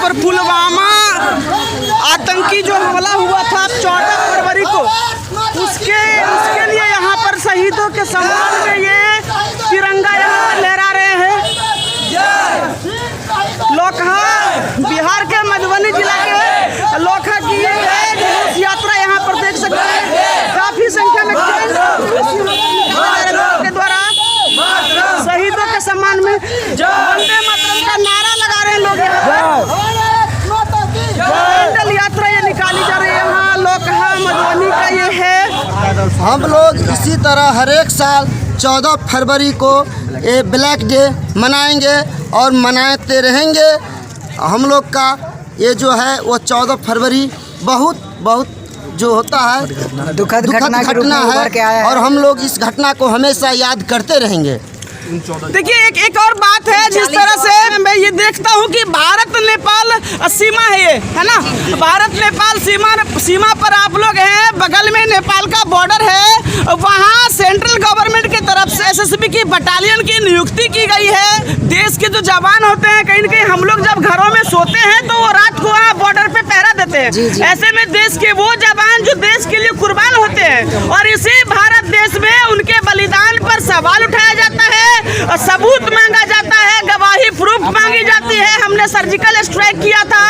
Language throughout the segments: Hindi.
पर पुलवामा आतंकी जो हमला हुआ था 14 फरवरी को, उसके लिए यहाँ पर शहीदों के सम्मान में ये तिरंगा यहाँ लहरा रहे हैं। लोकहा बिहार के मधुबनी जिला के लोकहा की ये जुलूस यात्रा यहाँ पर देख सकते हैं। काफी संख्या में के द्वारा शहीदों के सम्मान में वंदे मातरम का नारा लगा रहे हैं लोग। पैदल यात्रा ये निकाली जा रही है यहाँ लोकहा मधुबनी का ये है। हम लोग इसी तरह हर एक साल 14 फरवरी को ये ब्लैक डे मनाएंगे और मनाते रहेंगे। हम लोग का ये जो है वो 14 फरवरी बहुत जो होता है दुखद घटना है और हम लोग इस घटना को हमेशा याद करते रहेंगे। देखिए एक और बात है, जिस तरह से मैं ये देखता हूँ कि भारत नेपाल सीमा है ये, है ना, भारत नेपाल सीमा पर आप लोग हैं, बगल में नेपाल का बॉर्डर है, वहाँ सेंट्रल गवर्नमेंट की तरफ से एसएसबी की बटालियन की नियुक्ति की गई है। देश के जो जवान होते हैं, कहीं न कहीं हम लोग जब घरों में सोते हैं तो वो रात को वहाँ बॉर्डर पे पहरा देते हैं। ऐसे में देश के वो जवान जो देश के लिए कुर्बान होते हैं और इसी भारत देश में उनके बलिदान पर सवाल उठाया जाता है, सबूत मांगा जाता है, गवाही प्रूफ मांगी जाती है। हमने सर्जिकल स्ट्राइक किया था,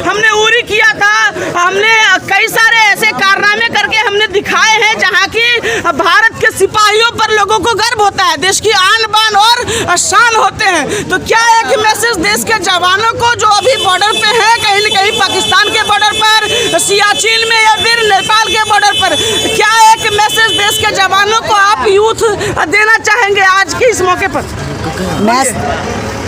हमने उरी किया था, हमने कई सारे ऐसे कारनामे करके हमने दिखाए हैं जहां की भारत के सिपाहियों पर लोगों को गर्व होता है, देश की आन बान और शान होते हैं। तो क्या एक मैसेज देश के जवानों को जो अभी बॉर्डर पे है, कहीं न कहीं पाकिस्तान के बॉर्डर पर, सियाचिन में या फिर नेपाल के बॉर्डर पर, क्या एक मैसेज देश के जवानों को आप यूथ देना चाहेंगे आज के इस मौके पर?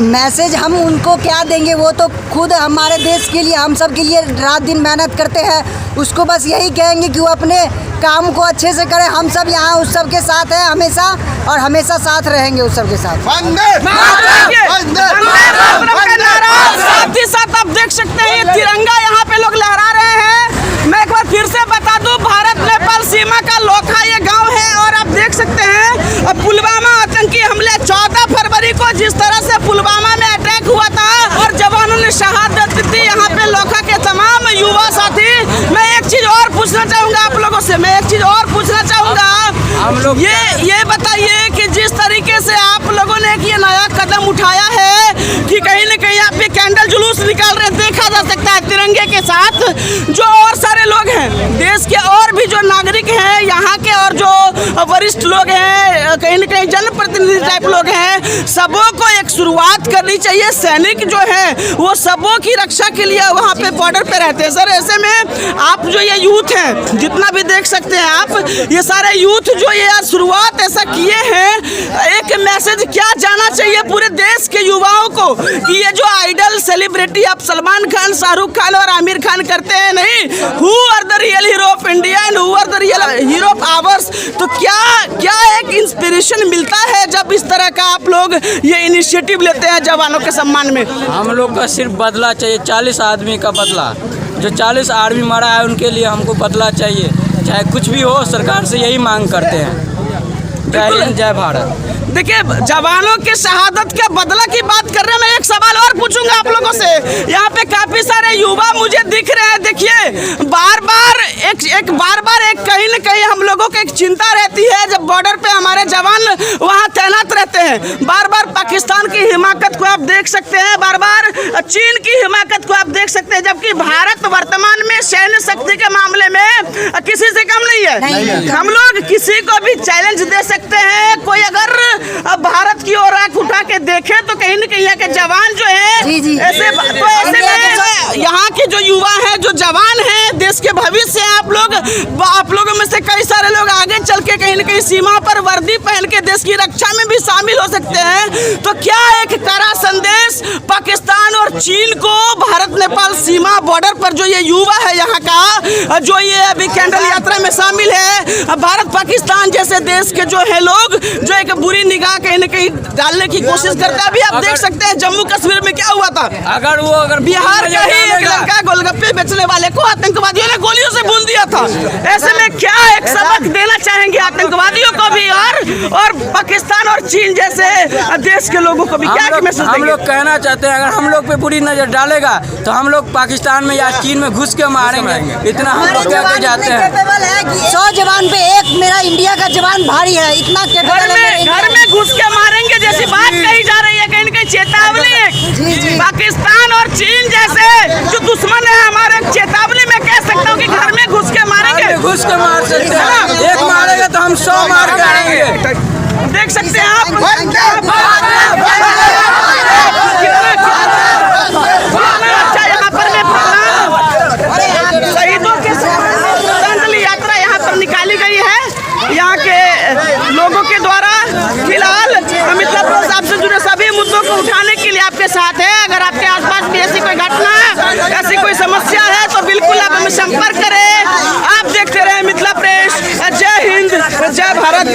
मैसेज हम उनको क्या देंगे, वो तो खुद हमारे देश के लिए, हम सब के लिए रात दिन मेहनत करते हैं। उसको बस यही कहेंगे कि वो अपने काम को अच्छे से करें। हम सब यहाँ उस सब के साथ हैं हमेशा और हमेशा साथ रहेंगे उस सब के साथ। साथ ही साथ आप देख सकते हैं ये तिरंगा यहाँ पे लोग लहरा रहे हैं। मैं एक बार फिर से बता दूं, भारत नेपाल सीमा का लोकहा ये गाँव है और आप देख सकते हैं पुलवामा आतंकी हमले 14 फरवरी को जिस तरह से पुलवामा में अटैक हुआ था और जवानों ने शहादत दी, यहाँ पे लोकहा के तमाम युवा साथी। मैं एक चीज और पूछना चाहूँगा आप लोगों से, हम लोग ये बताइए कि जिस तरीके से आप लोगों ने ये नया कदम उठाया है कि कहीं न कहीं आप ये कैंडल जुलूस निकाल रहे, देखा जा सकता है तिरंगे के साथ जो और सारे लोग हैं, देश के और भी जो नागरिक हैं यहाँ के और जो वरिष्ठ लोग हैं, कहीं न कहीं जनप्रतिनिधि टाइप लोग हैं, सबों को एक शुरुआत करनी चाहिए। सैनिक जो है वो सबों की रक्षा के लिए वहाँ पे बॉर्डर पे रहते हैं। सर ऐसे में आप जो ये यूथ हैं, जितना भी देख सकते हैं आप, ये सारे यूथ जो ये यार शुरुआत ऐसा किए हैं, एक मैसेज क्या जाना चाहिए पूरे देश के युवाओं को कि ये जो आइडल सेलिब्रिटी आप सलमान खान, शाहरुख खान और आमिर खान करते हैं, नहीं, who are the real hero of India and who are the real hero of ours. तो क्या एक इंस्पिरेशन मिलता है जब इस तरह का आप लोग ये इनिशिएटिव लेते हैं जवानों के सम्मान में? हम लोग का सिर्फ बदला चाहिए, 40 आदमी का बदला, जो 40 आदमी मरा है उनके लिए हमको बदला चाहिए, चाहे कुछ भी हो। सरकार से यही मांग करते हैं। जय हिंद, जय भारत। देखिए जवानों के शहादत के बदला की बात कर रहे हैं। मैं एक सवाल और पूछूंगा आप लोगों से, यहाँ पे काफी सारे युवा मुझे दिख रहे हैं। देखिए बार बार एक कहीं न कहीं हम लोगों को एक चिंता रहती है जब बॉर्डर पे हमारे जवान वहाँ तैनात रहते हैं। बार बार पाकिस्तान की हिमाकत को आप देख सकते हैं, बार बार चीन की हिमाकत को आप देख सकते हैं, जबकि भारत वर्तमान में सैन्य शक्ति के मामले में किसी से कम नहीं है। हम लोग किसी को भी चैलेंज दे सकते हैं। कोई अगर भारत की ओर आंख उठा के देखे तो कहीं न कहीं यहाँ के जवान जो है ऐसे में यहाँ के जो युवा हैं, जो जवान हैं, देश के भविष्य हैं, आप लोगों में से कई सारे लोग आगे चल के कहीं न कहीं सीमा पर वर्दी पहन के देश की रक्षा में भी शामिल हो सकते हैं। तो क्या एक कड़ा संदेश पाकिस्तान और चीन को भारत नेपाल सीमा बॉर्डर पर जो ये युवा है यहाँ का, जो ये अभी कैंडल यात्रा में शामिल है, भारत पाकिस्तान जैसे देश के जो है लोग जो एक बुरी निगाह कहीं न कहीं डालने की कोशिश करते हैं। अभी आप देख सकते हैं जम्मू कश्मीर में क्या हुआ था, अगर बिहार का ही एक लड़का गोलगप्पे बेचने वाले को आतंकवादियों ने गोलियों से भून दिया था। ऐसे में क्या एक सबक देना चाहेंगे आतंकवादियों को भी और पाकिस्तान और चीन जैसे देश के लोगों को भी क्या मैसेज हम देंगे? लोग कहना चाहते हैं, अगर हम लोग पे बुरी नज़र डालेगा तो हम लोग पाकिस्तान में या चीन में घुस के मारेंगे, इतना हम लोग कह के जाते हैं। कैपेबल है कि 100 जवान पे एक मेरा इंडिया का जवान भारी है, इतना घर में घुस के मारेंगे जैसी बात कही जा रही है, कहीं न कहीं चेतावनी पाकिस्तान और चीन जैसे जो दुश्मन है हमारे, चेतावनी मैं कह सकता हूँ कि घर में घुस के मारेंगे। घुस के मार सकते हैं, एक मारेगा तो हम 100 मार के आएंगे। देख सकते हैं आप अच्छा यहाँ पर मैं शहीदों के श्रद्धांजलि यात्रा यहाँ पर निकाली गई है यहाँ के लोगों के द्वारा। फिलहाल मिथिला प्रेस आपसे जुड़े सभी मुद्दों को उठाने के लिए आपके साथ है। अगर आपके आसपास भी ऐसी कोई घटना है, ऐसी कोई समस्या है तो बिल्कुल आप हमें संपर्क करें। आप देखते रहे मिथिला प्रेस। जय हिंद, जय भारत।